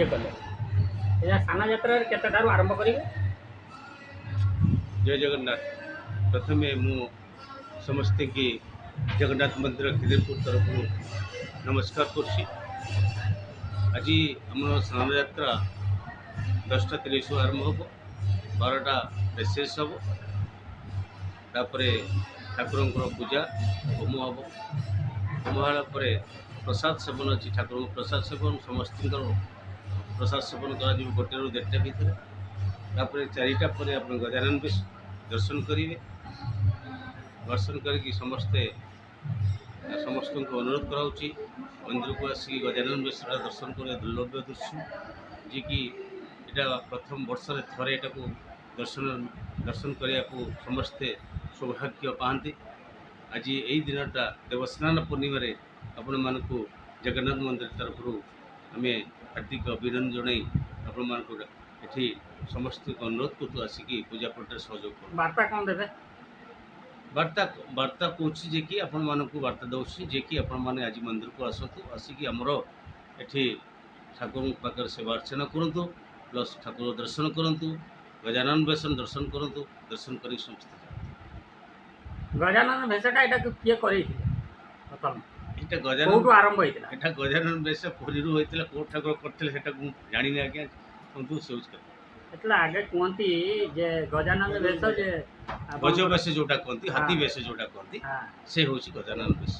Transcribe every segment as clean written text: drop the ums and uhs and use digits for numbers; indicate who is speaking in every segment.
Speaker 1: विजय कले साना यात्रा केतटारू आरंभ करेंगे।
Speaker 2: जय जगन्नाथ। प्रथमे मु समस्ते की जगन्नाथ मंदिर खिदिरपुर तरफ नमस्कार करছি। आज आम स्नान यात्रा 10:30 आरंभ हम 12टा शेष हम तापर ठाकुर पूजा होम हम होम होगापर प्रसाद सेवन अच्छी ठाकुर प्रसाद सेवन समस्त प्रसाद सेवन कर 1 ରୁ 1.5टा भितर तापर 4टा पर आप गजानन बेश दर्शन करेंगे। दर्शन करके समस्ते समस्त को अनुरोध कराऊँगी मंदिर को आसिक गजानन बेश दर्शन कर दुर्लभ दृश्य जी कि यहाँ प्रथम वर्ष थे यहाँ दर्शन करने को समस्ते सौभाग्य पाते। आज यही दिनटा देवस्नान पूर्णिमा आपण मानक जगन्नाथ मंदिर तरफ आम हार्दिक अभिनंदन जन आपण मानक ये समस्त अनुरोध को आसिक पूजा पाठ सहयोग कर
Speaker 1: वार्ता कौन देवे
Speaker 2: वार्ता वार्ता कौच जे कि आपण मानक वार्ता दूसरी जे कि आपण मैंने आज मंदिर को आसतु आसिक आमर ये ठाकुर पाखे सेवा अर्चना करूँ प्लस ठाकुर दर्शन करूँ गजानन बेसन दर्शन करूँ दर्शन कर समस्त
Speaker 1: गजानन भेषटा यहाँ किए कर
Speaker 2: गजानन
Speaker 1: आरंभ होता
Speaker 2: यहाँ गजानन बेस पुरी होता कौ ठाकुर करते जानी आज्ञा कहतु से
Speaker 1: एतला आगे कहती जे गजानन बेश जे
Speaker 2: गज बेस जोटा कहती हाथी बेस जोटा कहती से हूँ गजानन बेस।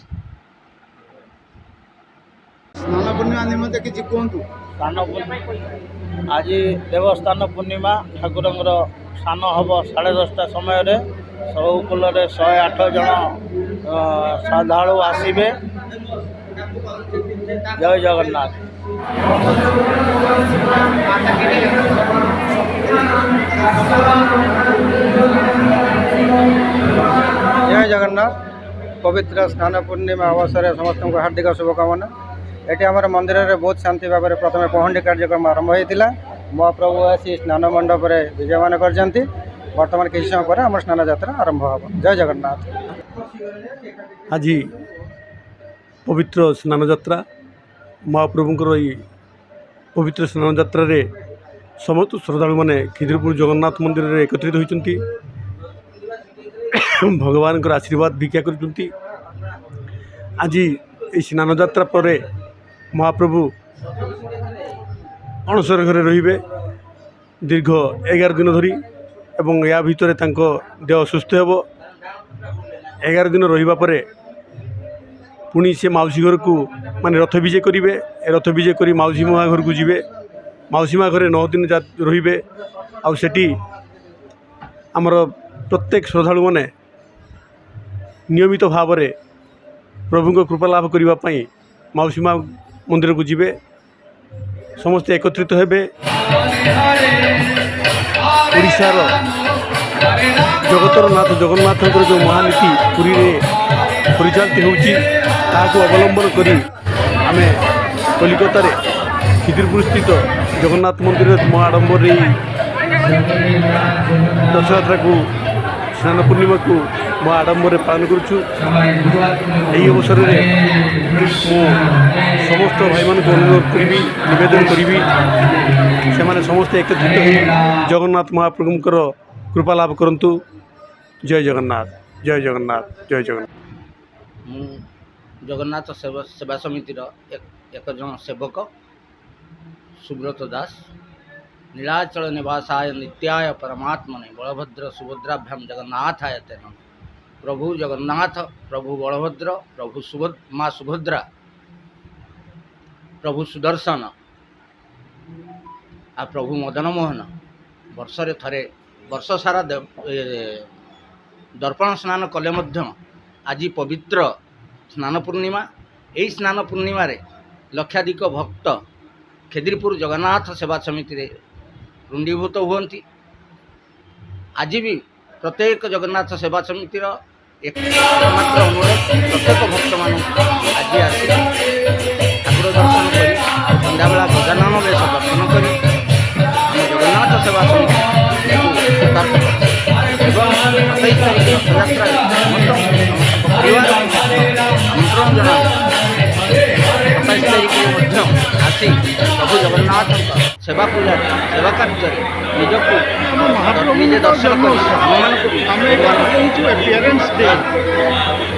Speaker 3: स्नान पूर्णिमा निमंते किसी कहतु
Speaker 4: आज देवस्थान पूर्णिमा ठाकुर स्नान हम 10:30 समय सब कूल 108 जन श्रद्धालु आसबे। जय जगन्नाथ।
Speaker 3: जय जगन्नाथ। पवित्र स्नान पूर्णिमा अवसर समस्त को हार्दिक शुभकामना। ये आम मंदिर में बहुत शांति भाव में प्रथम पहंडी कार्यक्रम आरंभ होता महाप्रभु आसी स्नान मंडप विजयमान कर बर्तमान किसी समय पर आम स्नान यात्रा आरंभ हो। जय जगन्नाथ।
Speaker 5: आज पवित्र स्नान यात्रा महाप्रभुंर ये पवित्र स्नान यात्रा रे समस्त श्रद्धालु मैंने खिदिरपुर जगन्नाथ मंदिर में एकत्रित होती भगवान आशीर्वाद भिक्षा कर। आज ये स्नान यात्रा पर महाप्रभु अणसर घरे रे दीर्घ 11 दिन धरी एवं या भितर देह सुस्थ हो 11 दिन रहिबा परे पुणी से मौसी घर को माने रथ विजय करेंगे। रथ विजय कर मौसी माँ घर को जीवे मौसी माँ घर 9 दिन रे आठी आमर प्रत्येक श्रद्धालु मैंने नियमित भाव में प्रभु कृपा लाभ करने मौसी माँ मंदिर को जीवे समस्ते एकत्रित हेबे। ओडिशार जगतर नाथ जगन्नाथ जो महानीति पुरी में परिचालित होची अवलंबन करी आमे कलिकता रे खिदिरपुर स्थित जगन्नाथ मंदिर महाआडंबर रथयात्रा को स्नान पूर्णिमा को महाआडंबर पालन करुछु। यही अवसर में समस्त भाई मान अनुरोध करी नवेदन करी से समस्त एकत्रित हो जगन्नाथ महाप्रभुंकर कृपा लाभ करंतु। जय जगन्नाथ। जय जगन्नाथ। जय जगन्नाथ।
Speaker 4: जगन्नाथ सेवा समितिर एक जन सेवक सुब्रत दास नीलाचल निवासाय नित्याय परमात्मने बलभद्र सुभद्राभ्याम जगन्नाथाय तेन। प्रभु जगन्नाथ प्रभु बलभद्र प्रभु माँ सुभद्रा प्रभु सुदर्शन आ प्रभु मदन मोहन वर्षरे थरे वर्ष सारा दर्पण स्नान कले मध्य आज पवित्र स्नान पूर्णिमा। यही स्नान पूर्णिमा लक्षाधिक भक्त खिदिरपुर जगन्नाथ सेवा समिति रुंडीभूत हुअन्ति। आज भी प्रत्येक जगन्नाथ सेवा समितिर एकमात्र अनुरोध प्रत्येक भक्त मान आज आसी ठाकुर दर्शन कर संध्या बेला गजानन बेश दर्शन कर जगन्नाथ सेवा समिति आमंत्रण जना 27 तारीख ଆସି ପ୍ରଭୁ ଜଗନ୍ନାଥଙ୍କ ସେବା ପୂଜାରେ ସେବା କାର୍ଯ୍ୟରେ ନିଜକୁ ନିଜେ ଦର୍ଶନ କରି ଆମମାନଙ୍କୁ ବି
Speaker 6: ଆମେ ଏଇଟା କହୁଛୁ ଏପିଆରେନ୍ସ ଡେ।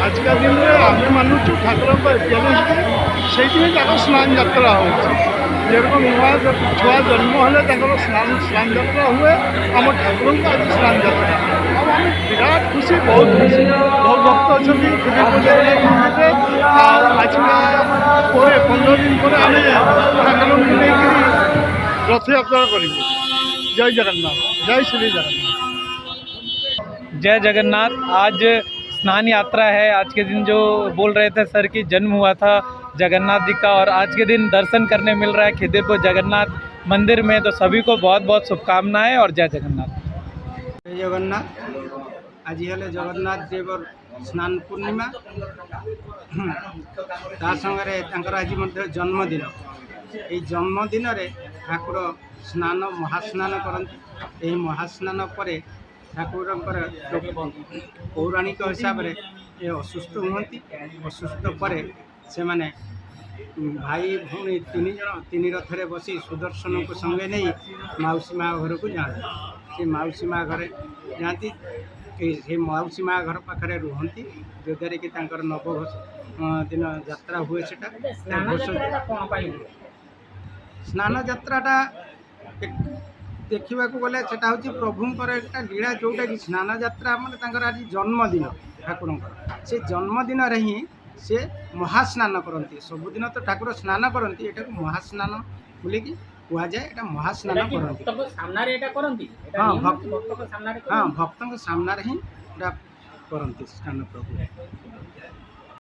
Speaker 6: ଆଜିକା ଦିନରେ ଆମେ ମାନୁଛୁ ଠାକୁରଙ୍କ ଏପିଆରେନ୍ସ ଡେ, ସେଇଥିପାଇଁ ତାଙ୍କର ସ୍ନାନ ଯାତ୍ରା ହେଉଛି। ଯେରକମ ନୂଆ ଛୁଆ ଜନ୍ମ ହେଲେ ତାଙ୍କର ସ୍ନାନ ଯାତ୍ରା ହୁଏ, ଆମ ଠାକୁରଙ୍କ ଆଜି ସ୍ନାନ ଯାତ୍ରା। ଆଉ ଆମେ ବିରାଟ ଖୁସି, ବହୁତ ଖୁସି। ବହୁତ ଭକ୍ତ ଅଛନ୍ତି ମନ୍ଦିରରେ। ଆଉ ଆଜିକା ପରେ 15 ଦିନ ପରେ ଆମେ ଠାକୁରଙ୍କୁ ନେଇକରି ରଥଯାତ୍ରା କରିବୁ। जय जगन्नाथ, जय श्री जगन्नाथ।
Speaker 7: जय जगन्नाथ। आज स्नान यात्रा है। आज के दिन जो बोल रहे थे सर कि जन्म हुआ था जगन्नाथ जी का, और आज के दिन दर्शन करने मिल रहा है खिदिरपुर जगन्नाथ मंदिर में। तो सभी को बहुत बहुत शुभकामनाएं और जय जगन्नाथ।
Speaker 3: जय जगन्नाथ। आज हेले जगन्नाथ देवर स्नान पूर्णिमा, ता संगे आज जन्मदिन। ये जन्मदिन ठाकुर स्नान महास्नान करती। यही महास्नान पर ठाकुर पौराणिक हिसाब से ये असुस्थ हुंती। असुस्थ पर से माने भाई भौणी तीन रथरे बसी सुदर्शन को संगे नहीं मौसी माँ घर को जाती। से मौसी माँ घर जाती, से मौसी माँ घर पाखे रुहती, जद्वारा कि नव दिन यात्रा हुए। स्नान यात्राटा देखा गले सेटा हूँ प्रभुंर एक लीला, जोटा कि स्नान यात्रा माने आज जन्मदिन ठाकुर से जन्मदिन ही से महास्नान करती। सबुदिन तो ठाकुर स्नान करती, एटा महास्नान बोली कह जाए। महास्नान करती। हाँ भक्त सामने ही करती स्नान प्रभु।